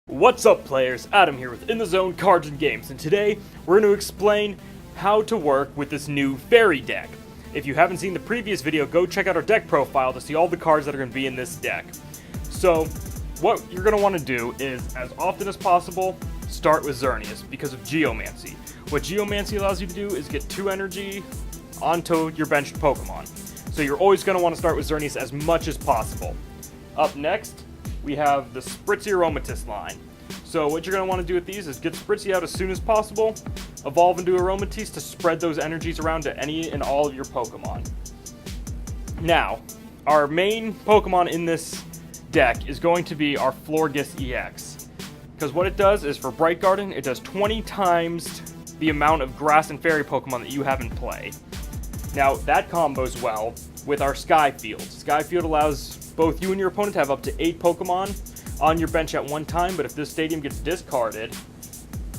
What's up, players? Adam here with In the Zone Cards and Games, and today we're going to explain how to work with this new fairy deck. If you haven't seen the previous video, go check out our deck profile to see all the cards that are going to be in this deck. So, what you're going to want to do is, as often as possible, start with Xerneas because of Geomancy. What Geomancy allows you to do is get 2 energy onto your benched Pokemon. So you're always going to want to start with Xerneas as much as possible. Up next, we have the Spritzy Aromatisse line. So what you're going to want to do with these is get Spritzy out as soon as possible, evolve into Aromatisse to spread those energies around to any and all of your Pokemon. Now, our main Pokemon in this deck is going to be our Florges EX. Because what it does is, for Bright Garden, it does 20 times the amount of Grass and Fairy Pokemon that you have in play. Now, that combos well with our Sky Field. Sky Field allows both you and your opponent to have up to 8 Pokemon on your bench at one time, but if this stadium gets discarded,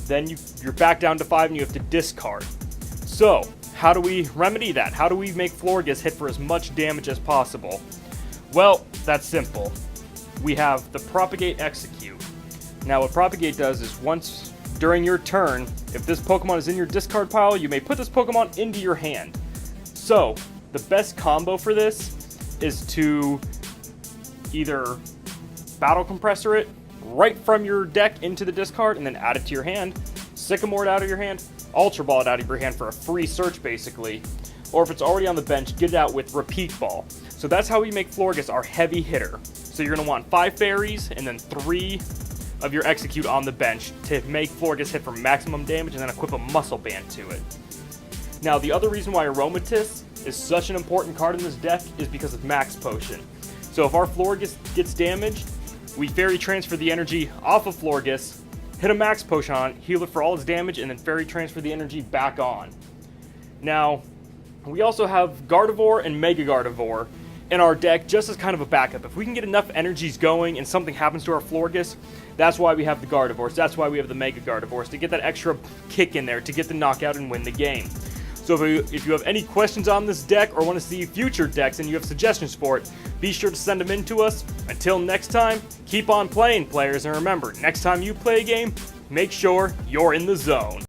then you're back down to 5 and you have to discard. So, how do we remedy that? How do we make Florges hit for as much damage as possible? Well, that's simple. We have the Propagate Execute. Now, what Propagate does is, once during your turn, if this Pokemon is in your discard pile, you may put this Pokemon into your hand. So, the best combo for this is to either Battle Compressor it right from your deck into the discard and then add it to your hand, Sycamore it out of your hand, Ultra Ball it out of your hand for a free search basically, or if it's already on the bench, get it out with Repeat Ball. So that's how we make Florges our heavy hitter. So you're going to want 5 fairies and then 3 of your Execute on the bench to make Florges hit for maximum damage, and then equip a Muscle Band to it. Now, the other reason why Aromatisse is such an important card in this deck is because of Max Potion. So if our Florges gets damaged, we Fairy Transfer the energy off of Florges, hit a Max Potion on it, heal it for all its damage, and then Fairy Transfer the energy back on. Now, we also have Gardevoir and Mega Gardevoir in our deck just as kind of a backup. If we can get enough energies going and something happens to our Florges, that's why we have the Gardevoirs, that's why we have the Mega Gardevoirs, to get that extra kick in there, to get the knockout and win the game. So if you have any questions on this deck or want to see future decks and you have suggestions for it, be sure to send them in to us. Until next time, keep on playing, players, and remember, next time you play a game, make sure you're in the zone.